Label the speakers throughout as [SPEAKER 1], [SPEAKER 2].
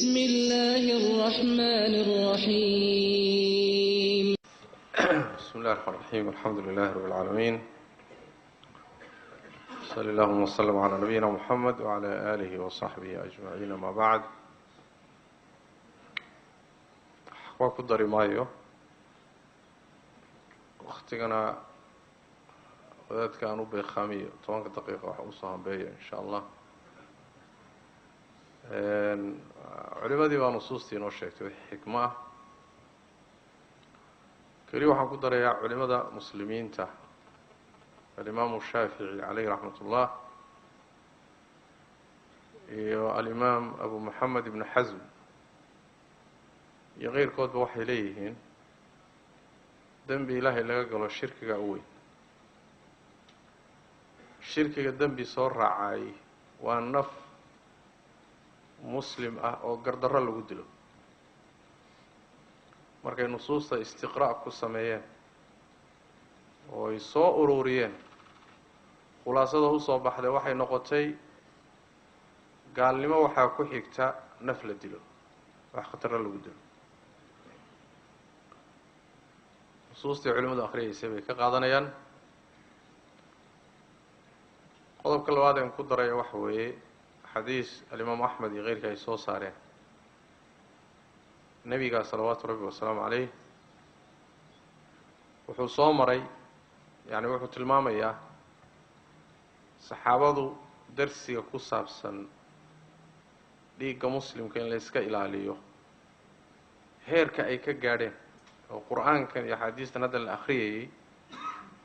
[SPEAKER 1] بسم الله الرحمن الرحيم
[SPEAKER 2] بسم الله الرحمن الرحيم الحمد لله رب العالمين صلى الله وسلم على نبينا محمد وعلى آله وصحبه أجمعين ما بعد وكدر مايو وقتنا وذات كانوا بخامية 10 دقيقة وحوصهم بي إن شاء الله علماء ونصوصتي نوشيكتو حكمة كلي waxaan ku darayaa culimada muslimiinta الإمام الشافعي عليه رحمة الله والإمام أبو محمد بن حزم يغير كود بوحي ليهين ذنب إلهي لغا قالوا الشرك قوي الشرك ذنب صور رعاي والنف مسلم أو قردر له قدله markay nusuusta istiqraa' ku sameeyeen oo ay soo ururiyeen khulaasada u soo baxday waxay noqotay gaalnimo waxa ku xigta naf la dilo wax khatar lagu dilo nusuusta culimada akhriyaysa bay ka qaadanayaan qodobka labaad ee ku daray waxa weeye xadiis al-Imam Ahmad iyo غيرka ay soo saareen nabiga sallallahu alayhi wa sallam alayhi wuxuu soo maray yani wuxuu tilmaamayaa saxaabadu darsiga ku saabsan dhiigga muslimka in la iska ilaaliyo heerka ay ka gaadheen oo quraankan iyo xadiistan hadda la akhriyay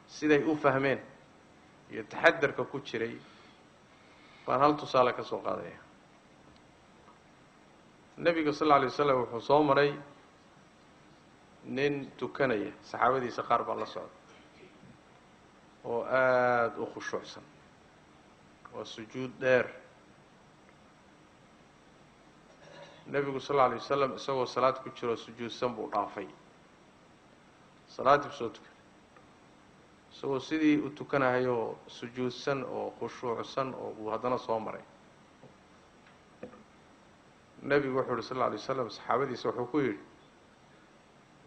[SPEAKER 2] siday u fahmeen iyo taxadarka ku jiray baan hal tusaale ka soo qaadaya النبي صلى الله عليه وسلم وحصو مري نين تكنية صحابتي سقار بالله صعد وآد أخشوع سن والسجود دار النبي صلى الله عليه وسلم سوى صلاة كتير والسجود سنبو رافي صلاة بصوتك سوى سيدي وتكنها هيو سجود سن وخشوع سن وهذا صومري النبي وحده صلى الله عليه وسلم صحابتي سوحوا كوير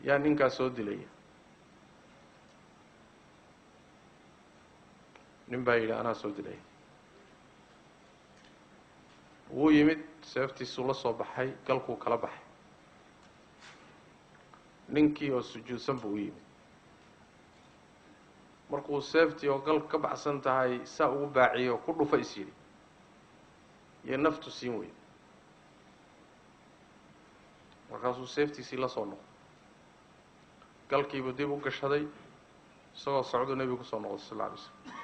[SPEAKER 2] يا نينكا سو ديليا نمبايل انا سو ديليا wuu yimid seeftiisu la soo baxay galku kala baxay ninkii oo sujuudsan buu yimid markuu seeftii oo gal ka baxsan tahay saa ugu baaciyo ku dhufa isiri iyo naftu siin weyn markaasuu seeftiisii la soo noqday galkiibuu dib u gashaday isagoo socdo nebigu ku soo noqday sallallahu alayhi wasallam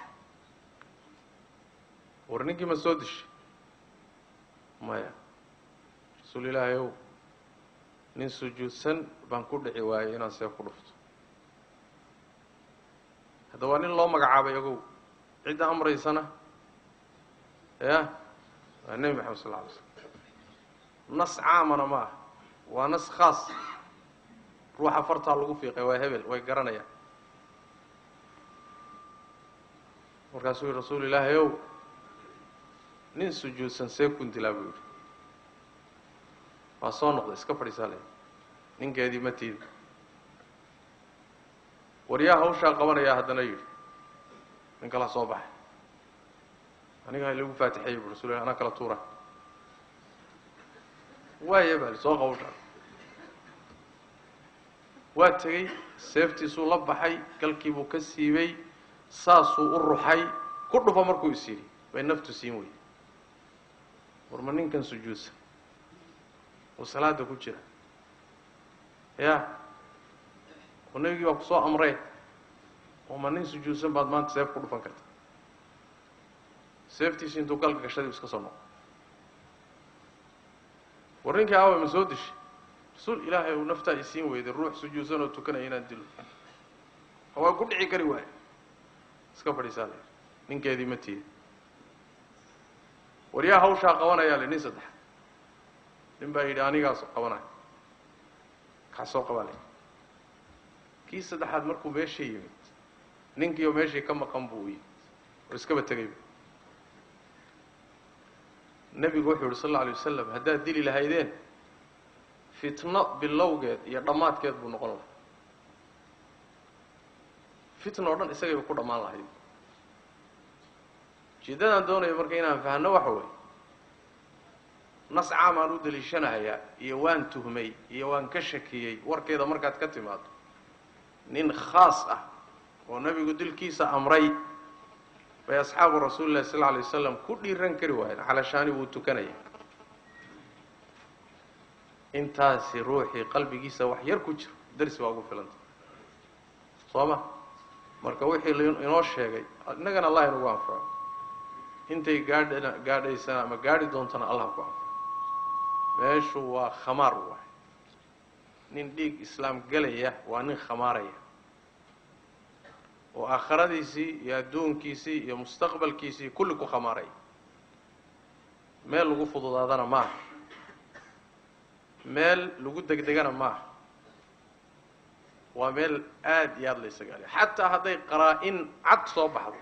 [SPEAKER 2] war ninkii ma soo dishay maya rasuul ilaahay nin sujuudsan baan ku dhici waayay inaan seef ku dhufto hadda waa nin loo magacaabay ogow cidda amraysana waa nebi maxamed sallallahu alayhi wasallam nas caamana ma aha waa nas khaas ruuxa farta lagu fiiqay waa hebel way garanayaan markaasuu rasuul ilaahay nin sujuudsan see kun dilaabu waa soo noqday iska fadhiisalay ninkeedii ma tiid wariyaha hawsha qabanaya haddana yiri nin kala soo baxay aniga lagu faatixay rasuul ilaahay ana kala tuura waayaba soo qowsha waa tagay seeftiisu la baxay galkii buu ka siibay saasuu u ruxay ku dhufa markuu isiri way naftu siin way warma ninkan sujuudsan oo salaada ku jira ونبي وقصوا أمرين وما ننسى جوسن بعد ما تسيف كله فنكرت سيفتي شين توكل كشدي بس كسرنا ورينك أول مسودش رسول إلهي ونفتح يسين ويد الروح سجوزنا وتكنا هنا ندلو هو كل عكري واحد سكفر رسالة نينك هذه متي وريا هوشا قوانا يا لنيسد نبى يداني قاس قوانا خاصو قوالي كيس ده حد مركو ماشي يمت نينك يوم ماشي كم بوي واسكبه تجيب النبي صلى الله عليه وسلم هدا دليل هيدين fitno bilowgeed iyo dhammaadkeed buu noqon lahaa fitno oo dhan isagay ku dhammaan lahayd jidadan doonayo marka inaan fahanno waxa weeye nas caam aan u daliishanayaa iyo waan tuhmay iyo waan ka shakiyey warkeeda markaad ka timaado nin khaas ah oo nabigu dilkiisa amray bay asxaabu rasuulillahi sallallahu alayhi wasallam ku dhiiran kari waayeen xalashaani wuu tukanaya intaasi ruuxii qalbigiisa wax yar ku jiro darsi waa ugu filanta sooma marka wixii inoo sheegay innagana allah inagu anfaco intay gaadhaysana ama gaadhi doontana allah ku anfaco meeshu waa khamaar waay nin dhiig islaam galaya waa nin khamaaraya oo aakhiradiisii iyo adduunkiisii iyo mustaqbalkiisii kulli ku khamaaray meel lagu fududaadana maaha meel lagu degdegana maaha waa meel aad iyo aad la isagaaliyo xataa hadday qaraa-in cad soo baxdo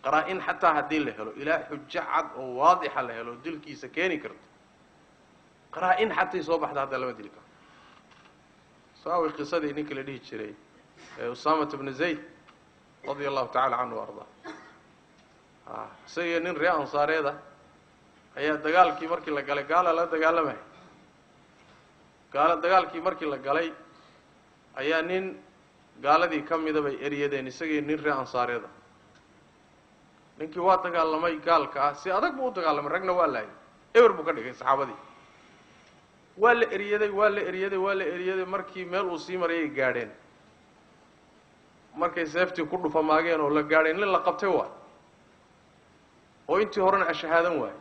[SPEAKER 2] qaraa-in xataa haddii la helo ilaa xujo cad oo waadixa la helo dilkiisa keeni karto qaraa-in xatay soo baxda hadda lama dili karo saawi qisadii ninka la dhihi jiray usamat bnu zayd radia allahu tacala canhu ardaa isagii nin ree ansaareeda ayaa dagaalkii markii la galay gaala la dagaalamaya gaala dagaalkii markii la galay ayaa nin gaaladii ka mida bay eryadeen isagii nin ree ansaareeda ninkii waa dagaalamay gaalka ah si adag buu u dagaalamay ragna waa laayay eber buu ka dhigay saxaabadii waa la eryaday markii meel uu sii marayay gaadheen markay seeftii ku dhufamaageen oo la gaadheen nin la qabtay waa oo intii horena ashahaadan waayey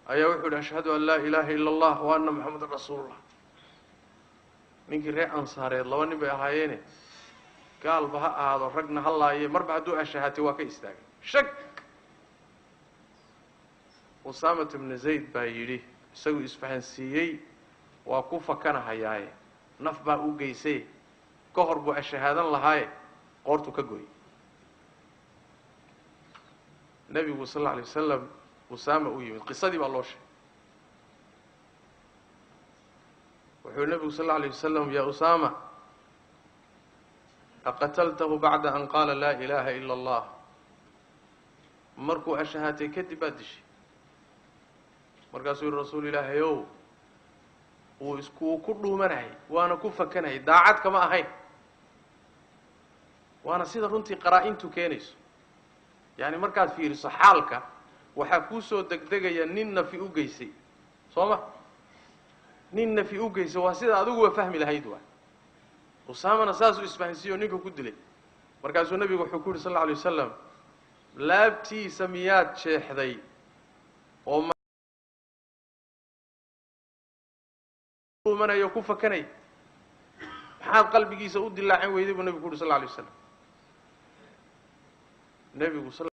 [SPEAKER 2] ayaa wuxuu yidhi ashhadu an laa ilaaha ila allah wa anna moxamadan rasuulullah ninkii reer ansaareed laba nin bay ahaayeene gaalba ha ahaado ragna ha laaye marba hadduu ashahaatay waa ka istaagay shak usaamat ibnu zayd baa yidhi isagu isfahansiiyey waa ku fakanahayaaye naf baa u geysay ka hor buu ashahaadan lahaaye qoortuu ka gooyey nebigu sal alla alay wasalam usaama u yimid qisadii baa loo sheegay wuxuu nebigu sal alla alay wasalam yaa usaama aqataltahu bacda an qaala laa ilaaha ila allah markuu ashahaatay kadib baad dishay markaasuu yihi rasuul ilaahay ow wuu ku dhuumanayay waana ku fakanayay daacad kama ahayn waana sida runtii qaraa-intu keenayso yaani markaad fiiriso xaalka waxaa kuu soo degdegaya nin nafi u geysay soo ma nin nafi u geysay waa sida adiguba fahmi lahayd waa usaamana saasuu isfahansiiyo ninka ku dilay markaasuu nebigu wuxuu ku yihi sal alla alay wasalam laabtiisa miyaad jeexday oo manayo ku fakanay maxaad qalbigiisa u dilaacin weyday buu nebigu ku yidhi sal alla alay wasalam nebigu sal